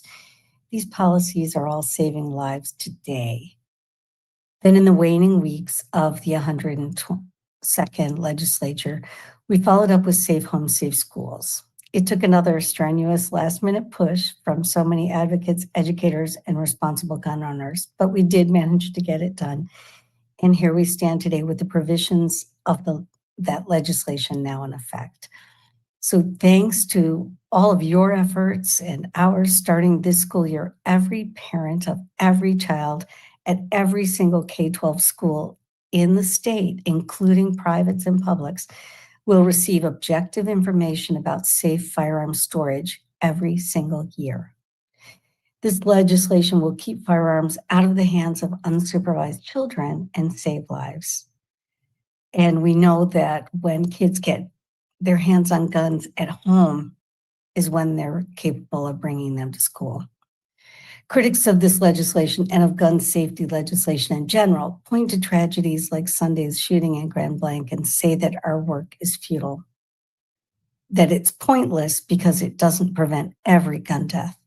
years. These policies are all saving lives today. Then in the waning weeks of the 102nd legislature, we followed up with Safe Homes, Safe Schools. It took another strenuous last-minute push from so many advocates, educators, and responsible gun owners, but we did manage to get it done. And here we stand today with the provisions of that legislation now in effect. So thanks to all of your efforts and ours starting this school year, every parent of every child at every single K-12 school in the state, including privates and publics, will receive objective information about safe firearm storage every single year. This legislation will keep firearms out of the hands of unsupervised children and save lives. And we know that when kids get their hands on guns at home is when they're capable of bringing them to school. Critics of this legislation and of gun safety legislation in general point to tragedies like Sunday's shooting in Grand Blanc and say that our work is futile, that it's pointless because it doesn't prevent every gun death.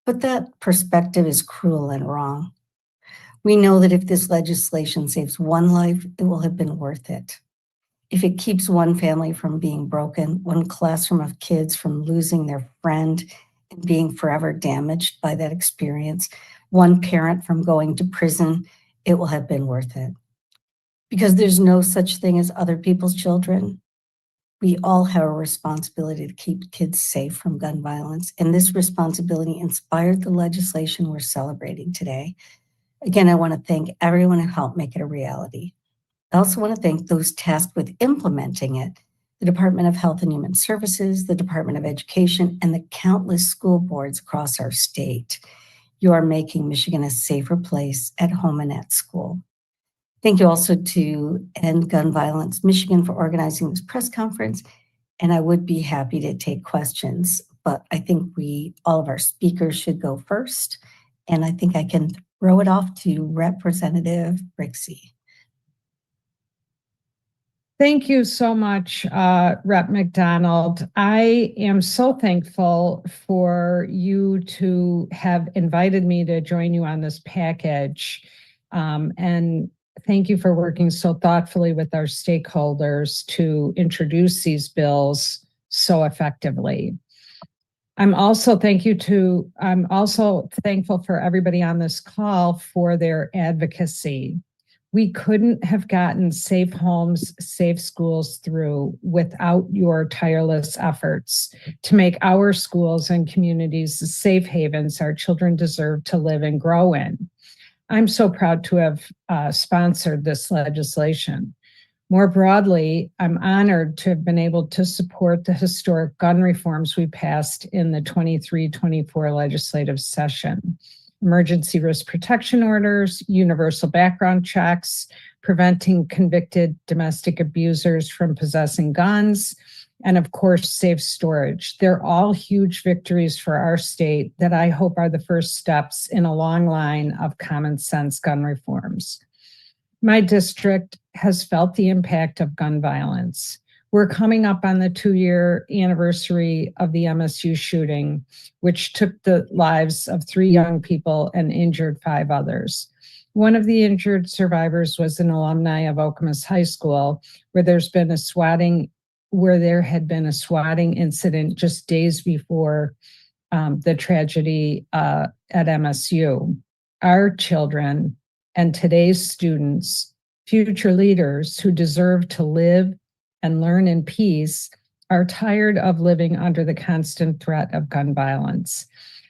But that perspective is cruel and wrong. We know that if this legislation saves one life, it will have been worth it. If it keeps one family from being broken, one classroom of kids from losing their friend and being forever damaged by that experience, one parent from going to prison, it will have been worth it. Because there's no such thing as other people's children. We all have a responsibility to keep kids safe from gun violence, and this responsibility inspired the legislation we're celebrating today. Again, I want to thank everyone who helped make it a reality. I also want to thank those tasked with implementing it, the Department of Health and Human Services, the Department of Education, and the countless school boards across our state. You are making Michigan a safer place at home and at school. Thank you also to End Gun Violence Michigan for organizing this press conference, and I would be happy to take questions, but I think all of our speakers should go first, and I think I can throw it off to Representative Rixey. Thank you so much, Rep. McDonald. I am so thankful for you to have invited me to join you on this package. And thank you for working so thoughtfully with our stakeholders to introduce these bills so effectively. I'm also thankful for everybody on this call for their advocacy. We couldn't have gotten Safe Homes, Safe Schools through without your tireless efforts to make our schools and communities the safe havens our children deserve to live and grow in. I'm so proud to have sponsored this legislation. More broadly, I'm honored to have been able to support the historic gun reforms we passed in the 23-24 legislative session. Emergency risk protection orders, universal background checks, preventing convicted domestic abusers from possessing guns, and of course, safe storage. They're all huge victories for our state that I hope are the first steps in a long line of common sense gun reforms. My district has felt the impact of gun violence. We're coming up on the 2-year anniversary of the MSU shooting, which took the lives of 3 young people and injured 5 others. One of the injured survivors was an alumni of Okemos High School, where there had been a swatting incident just days before the tragedy at MSU. Our children and today's students, future leaders who deserve to live and learn in peace, are tired of living under the constant threat of gun violence.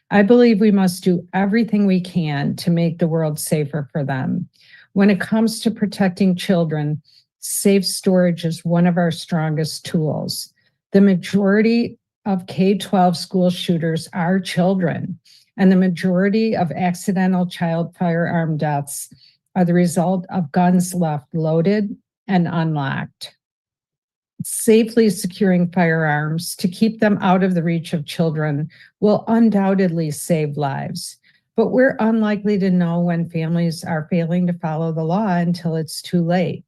I believe we must do everything we can to make the world safer for them. When it comes to protecting children, safe storage is one of our strongest tools. The majority of K-12 school shooters are children, and the majority of accidental child firearm deaths are the result of guns left loaded and unlocked. Safely securing firearms to keep them out of the reach of children will undoubtedly save lives, but we're unlikely to know when families are failing to follow the law until it's too late.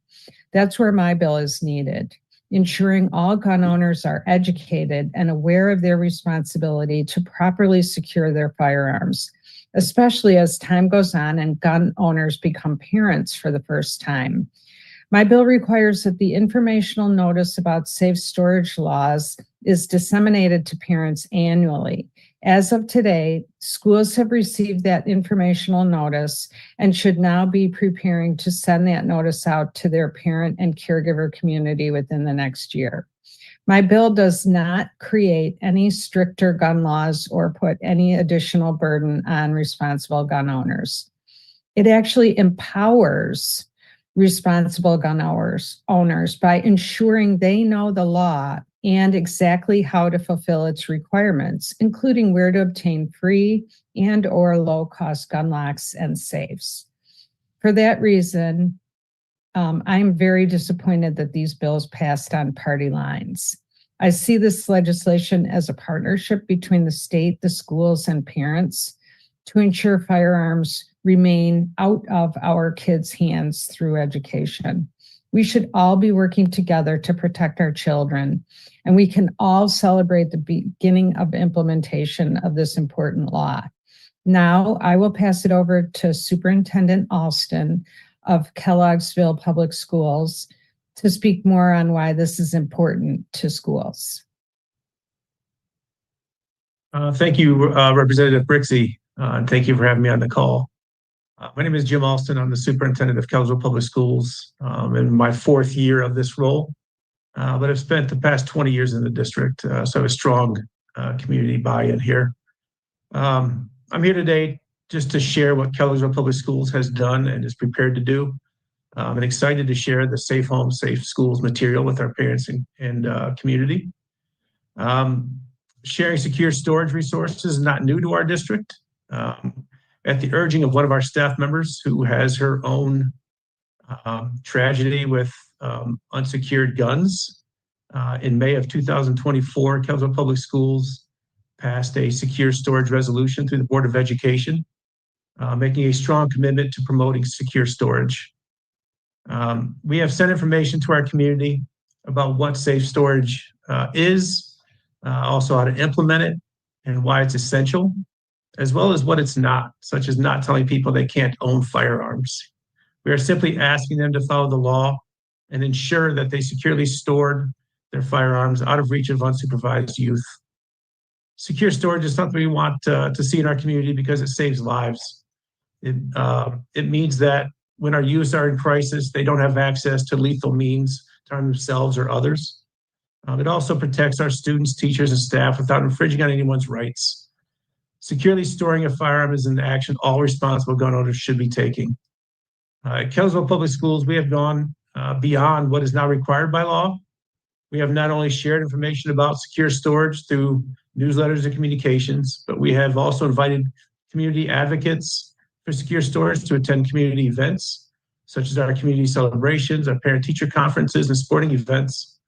That's where my bill is needed. ensuring all gun owners are educated and aware of their responsibility to properly secure their firearms, especially as time goes on and gun owners become parents for the first time. My bill requires that the informational notice about safe storage laws is disseminated to parents annually. As of today, schools have received that informational notice and should now be preparing to send that notice out to their parent and caregiver community within the next year. My bill does not create any stricter gun laws or put any additional burden on responsible gun owners. It actually empowers responsible gun owners by ensuring they know the law and exactly how to fulfill its requirements, including where to obtain free and or low-cost gun locks and safes. For that reason, I'm very disappointed that these bills passed on party lines. I see this legislation as a partnership between the state, the schools, and parents to ensure firearms remain out of our kids' hands through education. We should all be working together to protect our children, and we can all celebrate the beginning of implementation of this important law. Now, I will pass it over to Superintendent Alston of Kelloggsville Public Schools to speak more on why this is important to schools. Thank you, Representative Brixey, and thank you for having me on the call. My name is Jim Alston. I'm the superintendent of Kelloggsville Public Schools in my 4th year of this role, but I've spent the past 20 years in the district, so I have a strong community buy-in here. I'm here today just to share what Kelloggsville Public Schools has done and is prepared to do. I'm excited to share the Safe Homes, Safe Schools material with our parents and community. Sharing secure storage resources is not new to our district. At the urging of one of our staff members who has her own tragedy with unsecured guns, in May of 2024, Kelloggsville Public Schools passed a secure storage resolution through the Board of Education, making a strong commitment to promoting secure storage. We have sent information to our community about what safe storage is, also how to implement it and why it's essential, as well as what it's not, such as not telling people they can't own firearms. We are simply asking them to follow the law and ensure that they securely stored their firearms out of reach of unsupervised youth. Secure storage is something we want to see in our community because it saves lives. It means that when our youth are in crisis, they don't have access to lethal means to harm themselves or others. It also protects our students, teachers, and staff without infringing on anyone's rights. Securely storing a firearm is an action all responsible gun owners should be taking. At Kelloggsville Public Schools, we have gone beyond what is now required by law. We have not only shared information about secure storage through newsletters and communications, but we have also invited community advocates for secure storage to attend community events, such as our community celebrations, our parent-teacher conferences, and sporting events.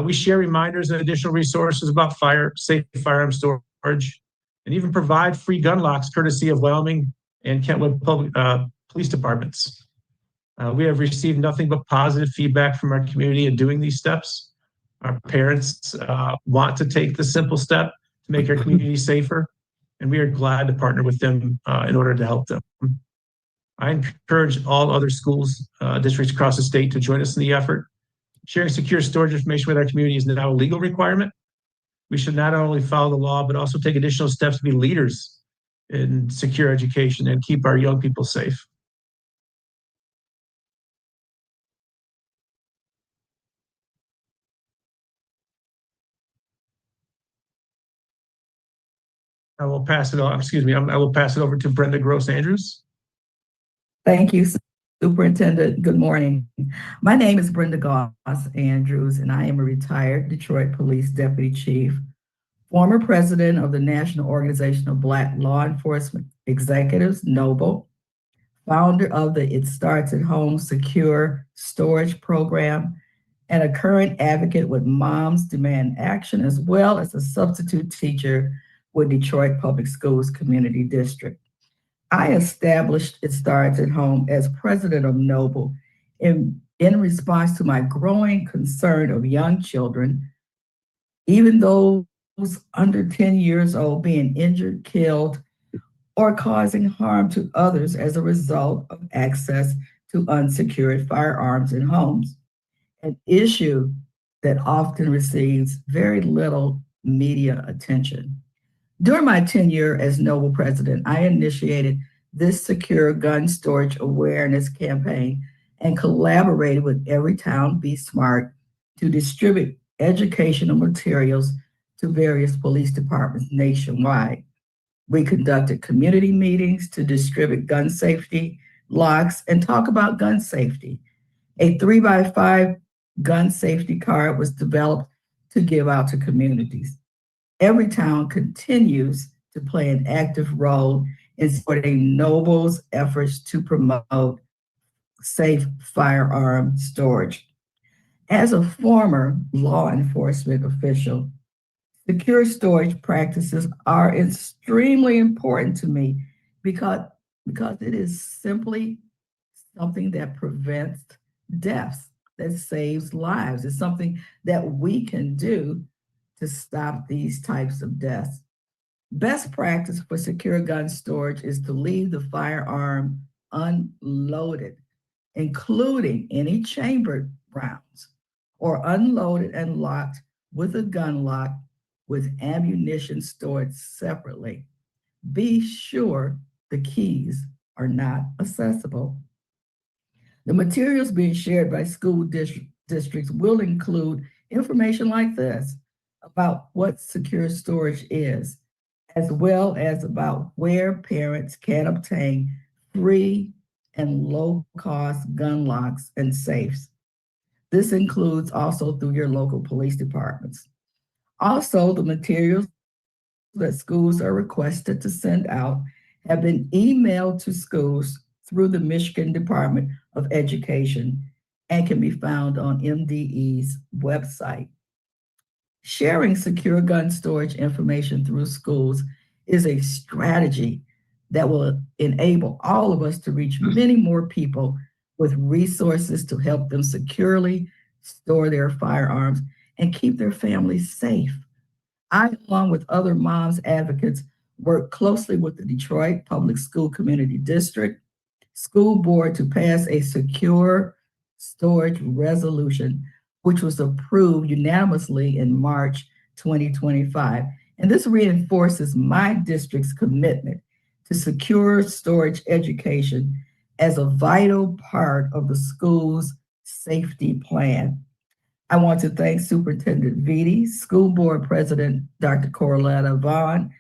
We share reminders and additional resources about safe firearm storage, and even provide free gun locks courtesy of Wyoming and Kentwood police departments. We have received nothing but positive feedback from our community in doing these steps. Our parents want to take the simple step to make our community safer, and we are glad to partner with them in order to help them. I encourage all other schools, districts across the state to join us in the effort. Sharing secure storage information with our community is now a legal requirement. We should not only follow the law, but also take additional steps to be leaders in secure education and keep our young people safe. I will pass it on, I will pass it over to Brenda Gross Andrews. Thank you, Superintendent. Good morning. My name is Brenda Gross Andrews, and I am a retired Detroit Police Deputy Chief, former president of the National Organization of Black Law Enforcement Executives, NOBLE, founder of the It Starts at Home Secure Storage Program, and a current advocate with Moms Demand Action, as well as a substitute teacher with Detroit Public Schools Community District. I established It Starts at Home as president of NOBLE in In response to my growing concern of young children, even those under 10 years old, being injured, killed, or causing harm to others as a result of access to unsecured firearms in homes, an issue that often receives very little media attention. During my tenure as Noble president, I initiated this secure gun storage awareness campaign and collaborated with Everytown Be Smart to distribute educational materials to various police departments nationwide. We conducted community meetings to distribute gun safety locks and talk about gun safety. A 3x5 gun safety card was developed to give out to communities. Everytown continues to play an active role in supporting Noble's efforts to promote safe firearm storage. As a former law enforcement official, secure storage practices are extremely important to me because it is simply something that prevents deaths, that saves lives. It's something that we can do to stop these types of deaths. Best practice for secure gun storage is to leave the firearm unloaded, including any chambered rounds, or unloaded and locked with a gun lock with ammunition stored separately. Be sure the keys are not accessible. The materials being shared by school districts will include information like this about what secure storage is, as well as about where parents can obtain free and low-cost gun locks and safes. This includes also through your local police departments. Also, the materials that schools are requested to send out have been emailed to schools through the Michigan Department of Education and can be found on MDE's website. Sharing secure gun storage information through schools is a strategy that will enable all of us to reach many more people with resources to help them securely store their firearms and keep their families safe. I, along with other moms advocates, work closely with the Detroit Public School Community District School Board to pass a secure storage resolution, which was approved unanimously in March 2025. And this reinforces my district's commitment to secure storage education as a vital part of the school's safety plan. I want to thank Superintendent Vitti, School Board President Dr. Corletta Vaughn,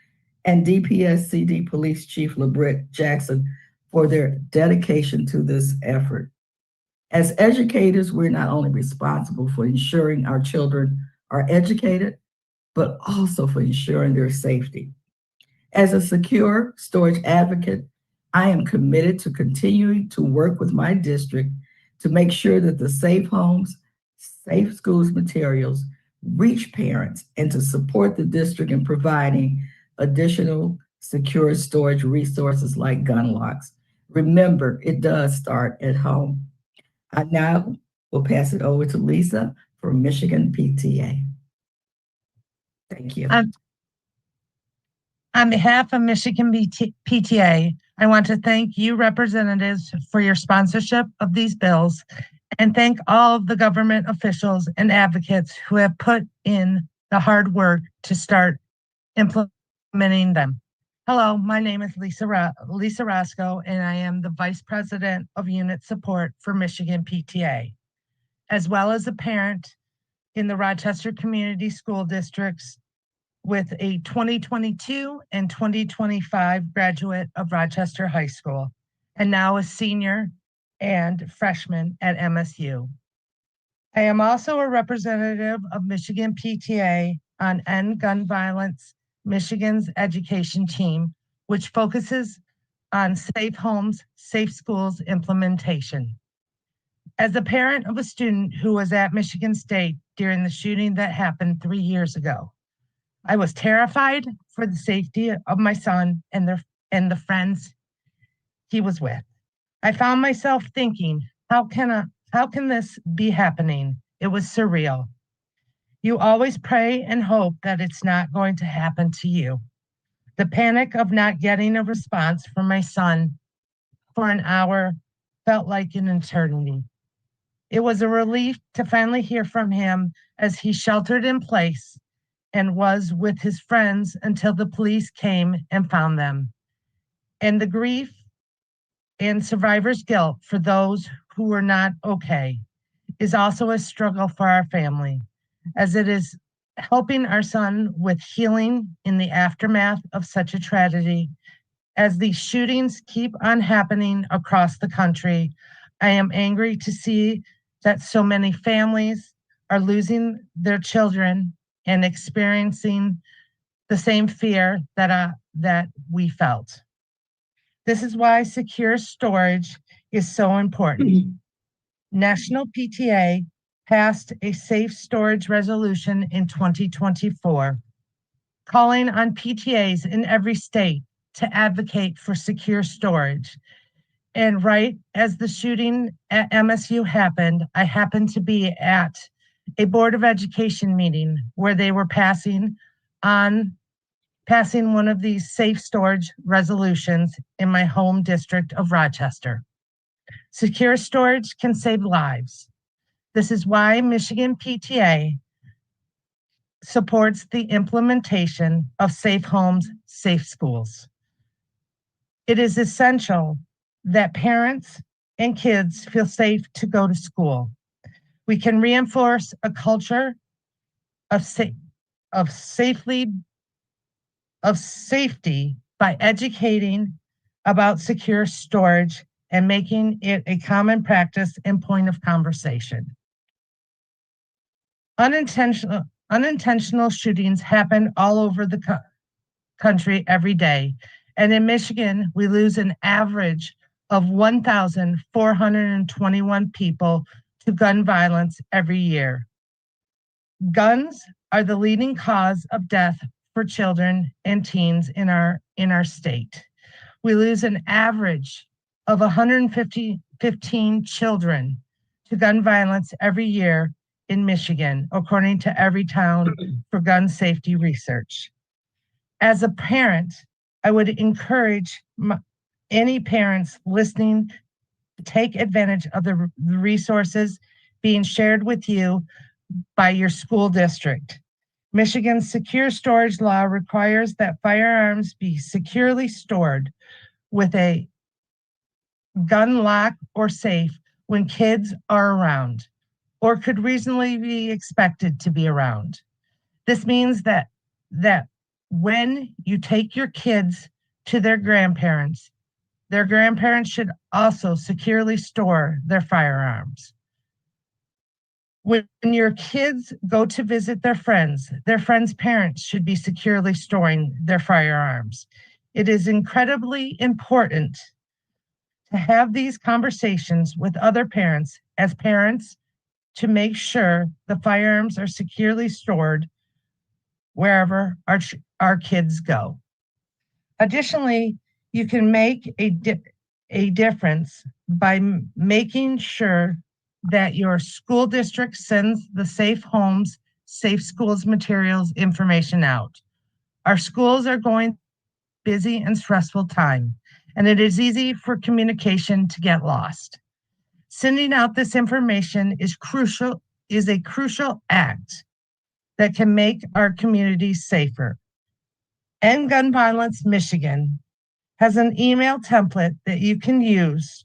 and DPS-CD Police Chief LeBritt Jackson for their dedication to this effort. As educators, we're not only responsible for ensuring our children are educated, but also for ensuring their safety. As a secure storage advocate, I am committed to continuing to work with my district to make sure that the Safe Homes, Safe Schools materials reach parents and to support the district in providing additional secure storage resources like gun locks. Remember, it does start at home. I now will pass it over to Lisa for Michigan PTA. Thank you. On behalf of Michigan PTA, I want to thank you representatives for your sponsorship of these bills and thank all of the government officials and advocates who have put in the hard work to start implementing them. Hello, my name is Lisa Roscoe, and I am the Vice President of Unit Support for Michigan PTA, as well as a parent in the Rochester Community School Districts with a 2022 and 2025 graduate of Rochester High School, and now a senior and freshman at MSU. I am also a representative of Michigan PTA on End Gun Violence Michigan's education team, which focuses on safe homes, safe schools implementation. As a parent of a student who was at Michigan State during the shooting that happened 3 years ago, I was terrified for the safety of my son and the friends he was with. I found myself thinking, how can how can this be happening? It was surreal. You always pray and hope that it's not going to happen to you. The panic of not getting a response from my son for an hour felt like an eternity. It was a relief to finally hear from him as he sheltered in place and was with his friends until the police came and found them. And the grief and survivor's guilt for those who were not okay is also a struggle for our family, as it is helping our son with healing in the aftermath of such a tragedy. As these shootings keep on happening across the country, I am angry to see that so many families are losing their children and experiencing the same fear that we felt. This is why secure storage is so important. National PTA passed a safe storage resolution in 2024, calling on PTAs in every state to advocate for secure storage. And right as the shooting at MSU happened, I happened to be at a Board of Education meeting where they were passing one of these safe storage resolutions in my home district of Rochester. Secure storage can save lives. This is why Michigan PTA supports the implementation of safe homes, safe schools. It is essential that parents and kids feel safe to go to school. We can reinforce a culture of safety by educating about secure storage and making it a common practice and point of conversation. Unintentional shootings happen all over the country every day. And in Michigan, we lose an average of 1,421 people to gun violence every year. Guns are the leading cause of death for children and teens in our state. We lose an average of 115 children to gun violence every year in Michigan, according to Everytown for Gun Safety Research. As a parent, I would encourage any parents listening to take advantage of the resources being shared with you by your school district. Michigan's secure storage law requires that firearms be securely stored with a gun lock or safe when kids are around, or could reasonably be expected to be around. This means that when you take your kids to their grandparents should also securely store their firearms. When your kids go to visit their friends' parents should be securely storing their firearms. It is incredibly important to have these conversations with other parents as parents to make sure the firearms are securely stored wherever our kids go. Additionally, you can make a difference by making sure that your school district sends the safe homes, safe schools materials information out. Our schools are going busy and stressful time, and it is easy for communication to get lost. Sending out this information is a crucial act that can make our communities safer. End Gun Violence Michigan has an email template that you can use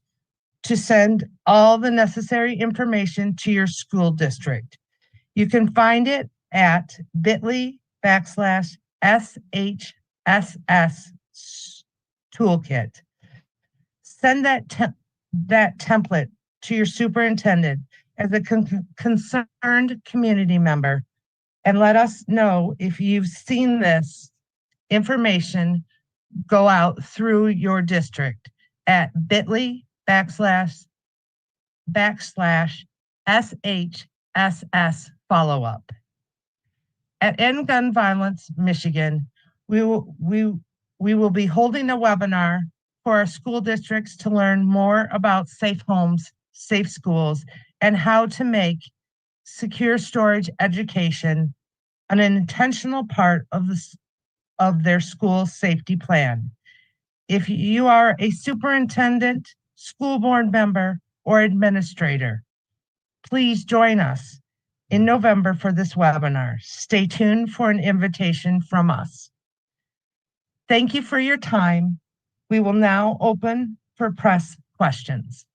to send all the necessary information to your school district. You can find it at bit.ly/SHSS toolkit. Send that template to your superintendent as a concerned community member and let us know if you've seen this information go out through your district at bit.ly/SHSS follow-up. At End Gun Violence Michigan, we will be holding a webinar for our school districts to learn more about safe homes, safe schools, and how to make secure storage education an intentional part of their school safety plan. If you are a superintendent, school board member, or administrator, please join us in November for this webinar. Stay tuned for an invitation from us. Thank you for your time. We will now open for press questions.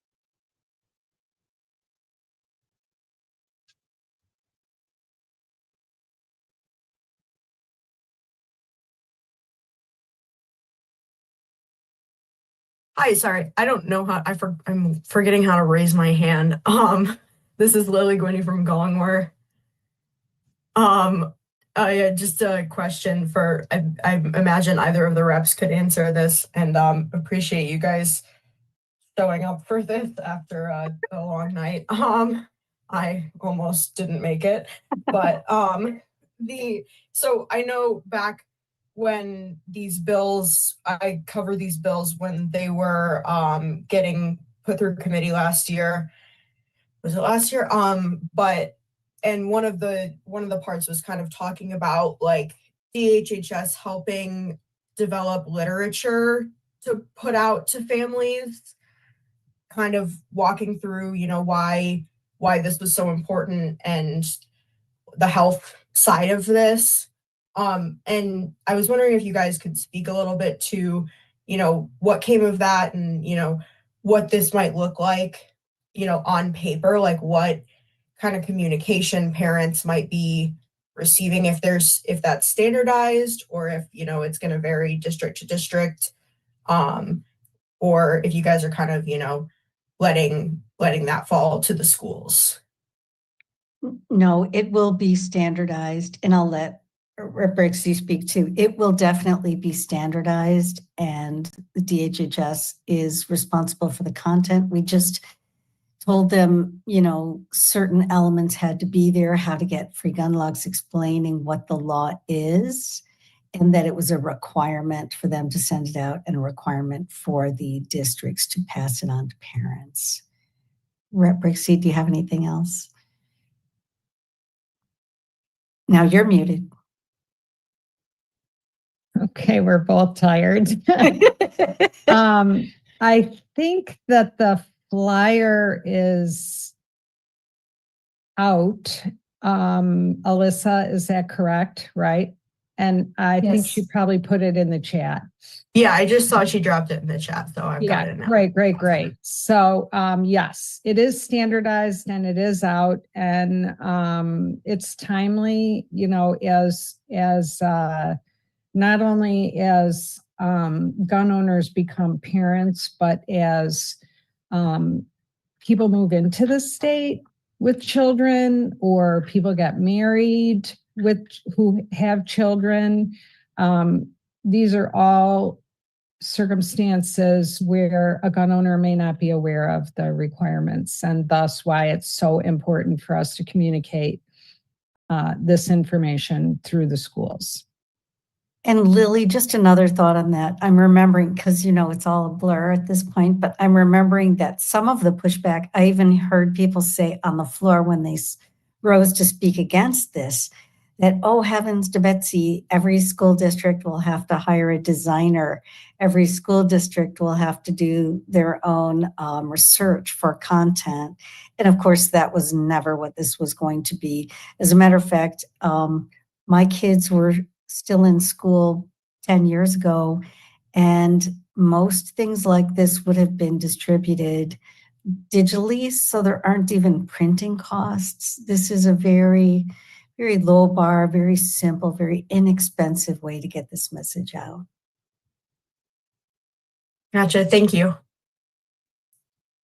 Hi, sorry. I don't know how I'm forgetting how to raise my hand. This is Lily Gwynny from Gollingwer. Yeah, just a question for I imagine either of the reps could answer this, and appreciate you guys showing up for this after a long night. I almost didn't make it, but so I know back when these bills, I covered these bills when they were getting put through committee last year. Was it last year? And one of the parts was kind of talking about like DHHS helping develop literature to put out to families, kind of walking through, why this was so important and the health side of this. And I was wondering if you guys could speak a little bit to, what came of that and, what this might look like, on paper, like what kind of communication parents might be receiving, if that's standardized or if, it's going to vary district to district, or if you guys are kind of, letting that fall to the schools. No, it will be standardized, and I'll let Brixie speak too. It will definitely be standardized, and the DHHS is responsible for the content. We just told them, certain elements had to be there, how to get free gun logs, explaining what the law is, and that it was a requirement for them to send it out and a requirement for the districts to pass it on to parents. Rep Brixie, do you have anything else? Now you're muted. Okay, we're both tired. I think that the flyer is out. Alyssa, is that correct? Right? And I think she probably put it in the chat. Yeah, I just saw she dropped it in the chat, so I've got it now. Great. So, yes, it is standardized and it is out, and it's timely, as not only as gun owners become parents, but as people move into the state with children, or people get married who have children. These are all circumstances where a gun owner may not be aware of the requirements, and thus why it's so important for us to communicate this information through the schools. And Lily, just another thought on that. I'm remembering, because it's all a blur at this point, but I'm remembering that some of the pushback, I even heard people say on the floor when they rose to speak against this, that, oh, heavens to Betsy, every school district will have to hire a designer. Every school district will have to do their own research for content. And of course, that was never what this was going to be. As a matter of fact, my kids were still in school 10 years ago, and most things like this would have been distributed digitally, so there aren't even printing costs. This is a very, very low bar, very simple, very inexpensive way to get this message out. Gotcha, thank you.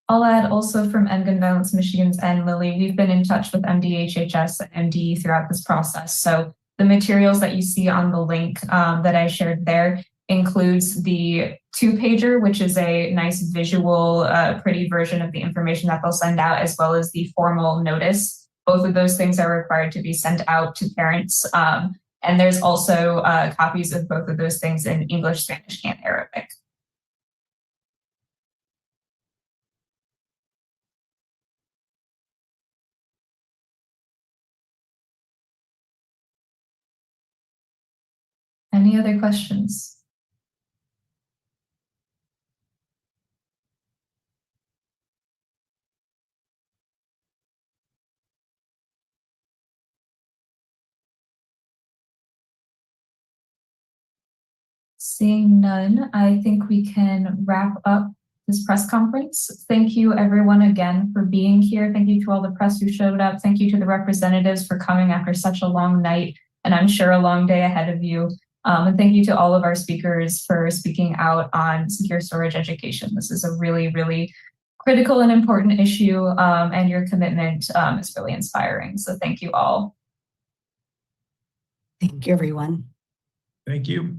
I'll add also from End Gun Violence Michigan's and Lily, we've been in touch with MDHHS and MDE throughout this process. So the materials that you see on the link that I shared there includes the 2-pager, which is a nice visual, pretty version of the information that they'll send out, as well as the formal notice. Both of those things are required to be sent out to parents. And there's also copies of both of those things in English, Spanish, and Arabic. Any other questions? Seeing none, I think we can wrap up this press conference. Thank you everyone again for being here. Thank you to all the press who showed up. Thank you to the representatives for coming after such a long night, and I'm sure a long day ahead of you. And thank you to all of our speakers for speaking out on secure storage education. This is a really, really critical and important issue, and your commitment is really inspiring. So thank you all. Thank you, everyone. Thank you.